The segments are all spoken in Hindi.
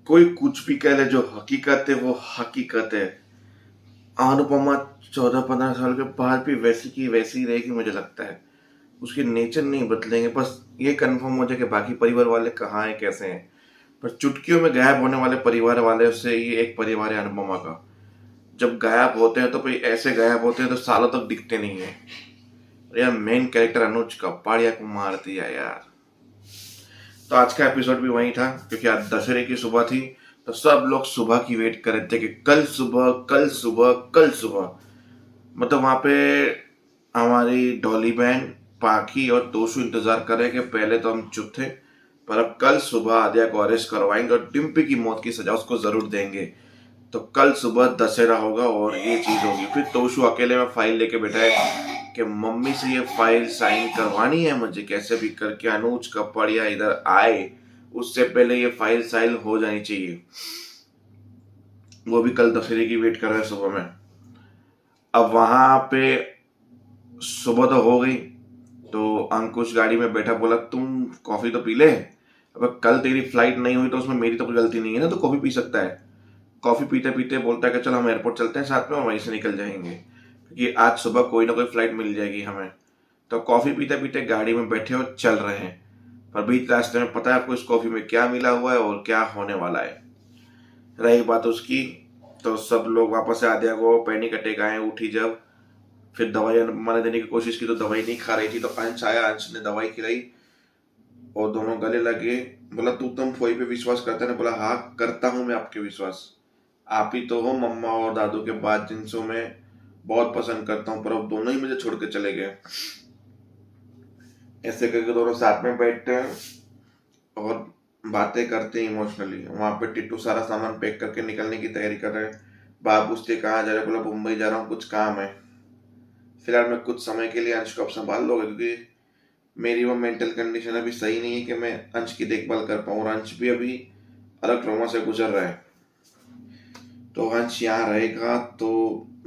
कोई कुछ भी कह ले, जो हकीकत है वो हकीकत है। अनुपमा 14-15 साल के बाद भी वैसी की वैसी रहेगी, मुझे लगता है। उसके नेचर नहीं बदलेंगे, बस ये कंफर्म हो जाए कि बाकी परिवार वाले कहाँ हैं, कैसे हैं। पर चुटकियों में गायब होने वाले परिवार वाले से ये एक परिवार है अनुपमा का। जब गायब होते हैं तो कोई ऐसे गायब होते हैं तो सालों तक दिखते नहीं है। यार मेन कैरेक्टर अनुज कपाड़िया को मार दिया यार। तो आज का एपिसोड भी वही था, क्योंकि आज दशहरे की सुबह थी। तो सब लोग सुबह की वेट कर रहे थे कि कल सुबह, कल सुबह, कल सुबह। मतलब वहां पे हमारी डॉली बहन, पाखी और तोशु इंतजार कर रहे हैं कि पहले तो हम चुप थे, पर अब कल सुबह आद्या को अरेस्ट करवाएंगे और डिम्पी की मौत की सजा उसको जरूर देंगे। तो कल सुबह दशहरा होगा और ये चीज होगी। फिर तोशु अकेले में फाइल लेके बैठा है कि मम्मी से ये फाइल साइन करवानी है मुझे, कैसे भी करके अनुज कपड़िया इधर आए उससे पहले ये फाइल साइन हो जानी चाहिए। वो भी कल दशहरे की वेट कर रहे हैं सुबह में। अब वहां पे सुबह तो हो गई, तो अंकुश गाड़ी में बैठा, बोला तुम कॉफी तो पी ले। अब कल तेरी फ्लाइट नहीं हुई तो उसमें मेरी तो कोई गलती नहीं है ना, तो कॉफी पी सकता है। कॉफी पीते पीते बोलता है कि चलो हम एयरपोर्ट चलते हैं साथ में और वहीं से निकल जाएंगे, क्योंकि आज सुबह कोई ना कोई फ्लाइट मिल जाएगी हमें। तो कॉफी पीते पीते गाड़ी में बैठे और चल रहे हैं। पर बीच रास्ते में पता है आपको इस कॉफी में क्या मिला हुआ है और क्या होने वाला है। रही बात उसकी, तो सब लोग वापस से आद्या को पैनिक अटैक आए, उठी जब। फिर दवाई मैंने देने की कोशिश की तो दवाई नहीं खा रही थी, तो अंश आया, अंश ने दवाई खिलाई और दोनों गले लगे। बोला तू तुम फोई पे विश्वास करता है ना? बोला हाँ करता हूँ मैं आपके विश्वास। आप ही तो हो मम्मा और दादू के बाद जिनसे मैं बहुत पसंद करता हूँ, पर अब दोनों ही मुझे छोड़ के चले गए। ऐसे करके दोनों साथ में बैठते हैं और बातें करते हैं इमोशनली। वहां पे टिट्टू सारा सामान पैक करके निकलने की तैयारी कर रहे हैं। बाप पूछते कहाँ जा रहे? बोला मुंबई जा रहा हूँ, कुछ काम है। फिलहाल मैं कुछ समय के लिए अंश को अब संभाल लोगे, क्योंकि मेरी वो मेंटल कंडीशन अभी सही नहीं है कि मैं अंश की देखभाल कर पाऊँ, और अंश भी अभी अलग ट्रॉमा से गुजर रहा है। तो अंश यहाँ रहेगा तो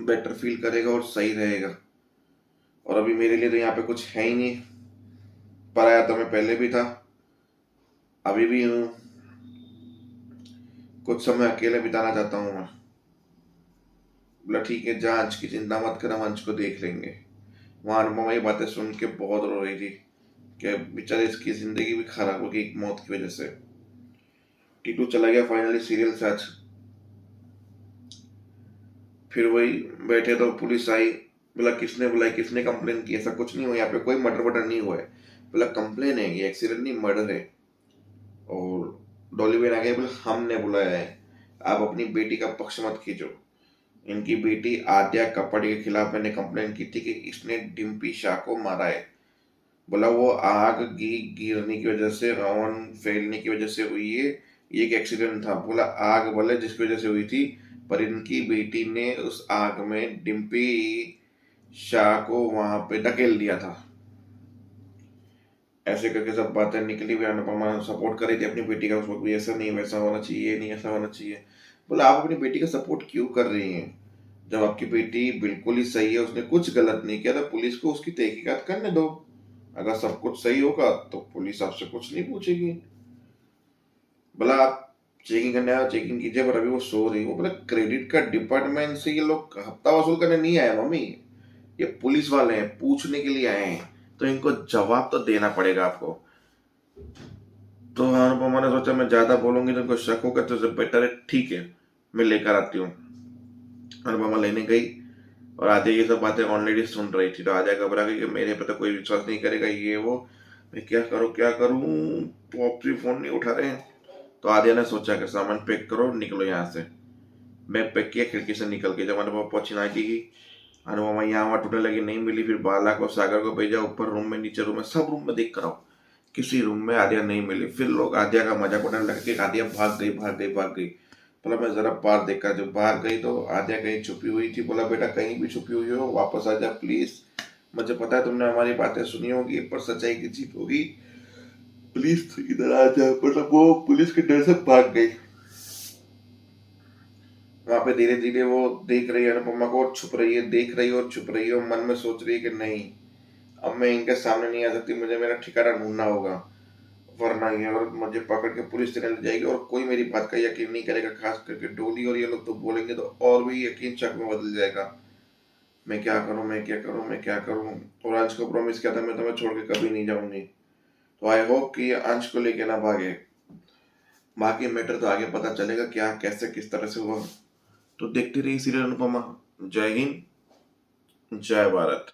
बेटर फील करेगा और सही रहेगा। और अभी मेरे लिए तो यहाँ पे कुछ है ही नहीं। पराया तो मैं पहले भी था, अभी भी हूँ। कुछ समय अकेले बिताना चाहता हूँ मैं। बोला ठीक है जा, अंश की चिंता मत कर, हम अंश को देख लेंगे। वहां अनुपमा ये बातें सुन के बहुत रो रही थी कि बेचारे इसकी जिंदगी भी खराब हो गई एक मौत की वजह से। टीटू चला गया फाइनली सीरियल से आज। फिर वही बैठे तो पुलिस आई। बोला किसने बुलाई, किसने कंप्लेन की? ऐसा कुछ नहीं हुआ, यहाँ पे कोई मर्डर वर्डर नहीं हुआ है। बोला कंप्लेन है, ये एक्सीडेंट नहीं मर्डर है। और डॉली बेन आ गई, बोला हमने बुलाया है, आप अपनी बेटी का पक्ष मत खींचो। इनकी बेटी आद्या कपड़े के खिलाफ मैंने कंप्लेन की थी कि इसने डिम्पी शाह को मारा है। बोला वो आग गिरने की वजह से, रावण फैलने की वजह से हुई है, ये एक एक्सीडेंट था। बोला आग भले जिसकी वजह से हुई थी, पर इनकी बेटी ने उस आग में डिम्पी शाह को वहां पे धकेल दिया था। ऐसे करके सब बातें निकली हुई। अनुपमा सपोर्ट कर रही थी अपनी बेटी का उस वक्त भी, ऐसा नहीं वैसा होना चाहिए, नहीं ऐसा होना चाहिए। बोला आप अपनी बेटी का सपोर्ट क्यों कर रही हैं जब आपकी बेटी बिल्कुल ही सही है, उसने कुछ गलत नहीं किया? तो पुलिस को उसकी तहकीकात करने दो। अगर सब कुछ सही होगा तो पुलिस आपसे कुछ नहीं पूछेगी। बोला आप चेकिंग करने आए चेकिंग कीजिए, पर अभी वो सो रही हो। बोला क्रेडिट कार्ड डिपार्टमेंट से ये लोग हफ्ता वसूल करने नहीं आए मम्मी, ये पुलिस वाले हैं, पूछने के लिए आए हैं, तो इनको जवाब तो देना पड़ेगा आपको। तो अनुपमा ने सोचा मैं ज्यादा बोलूंगी तो इनको शक होगा, तो बेटर है ठीक है मैं लेकर आती हूँ। अनुपमा लेने गई और आधे ये सब बातें ऑलरेडी सुन रही थी। तो आधे घबरा गई कि मेरे पे तो कोई विश्वास नहीं करेगा, ये वो, मैं क्या करूँ क्या करूँ। पॉपरी फोन नहीं उठा रहे हैं। तो आद्या ने सोचा कि सामान पैक करो निकलो यहाँ से। बैग पैक किया, खिड़की से निकल के जब अनुपमा पहुंची नाची की, अनुपमा यहाँ वहाँ टूटने लगी, नहीं मिली। फिर बाला को सागर को भेजा, ऊपर रूम में नीचे रूम में सब रूम में देख कर आओ, किसी रूम में आद्या नहीं मिली। फिर लोग आद्या का मजाक उड़ाने लगे कि आद्या भाग गई भाग गई भाग गई। बोला मैं जरा बाहर देखा, जब बाहर गई तो आद्या कहीं छुपी हुई थी। बोला बेटा कहीं भी छुपी हुई हो वापस आ जा प्लीज, मुझे पता है तुमने हमारी बातें सुनी होगी पर सच्चाई की जीत होगी, प्लीज इधर आ जा। मतलब वो पुलिस के डर से भाग गई। वहां पे धीरे धीरे वो देख रही है अनुपमा को और छुप रही है, देख रही है और छुप रही है, और मन में सोच रही है कि नहीं अब मैं इनके सामने नहीं आ सकती, मुझे मेरा ठिकाना ढूंढना होगा। वरना ये और मुझे पकड़ के पुलिस स्टेशन ले जाएगी और कोई मेरी बात का यकीन नहीं करेगा, खास करके डोली और ये लोग तो बोलेंगे तो और भी यकीन शक में बदल जाएगा। मैं क्या करूं, मैं क्या करूं, मैं क्या करूं। और अंश को प्रॉमिस किया था मैं तुम्हें छोड़ के कभी नहीं जाऊंगी। तो आई होप कि ये अंश को लेके ना भागे। बाकी मैटर तो आगे पता चलेगा क्या कैसे किस तरह से हुआ। तो देखते रहिए सीरियल अनुपमा। जय हिंद, जय भारत।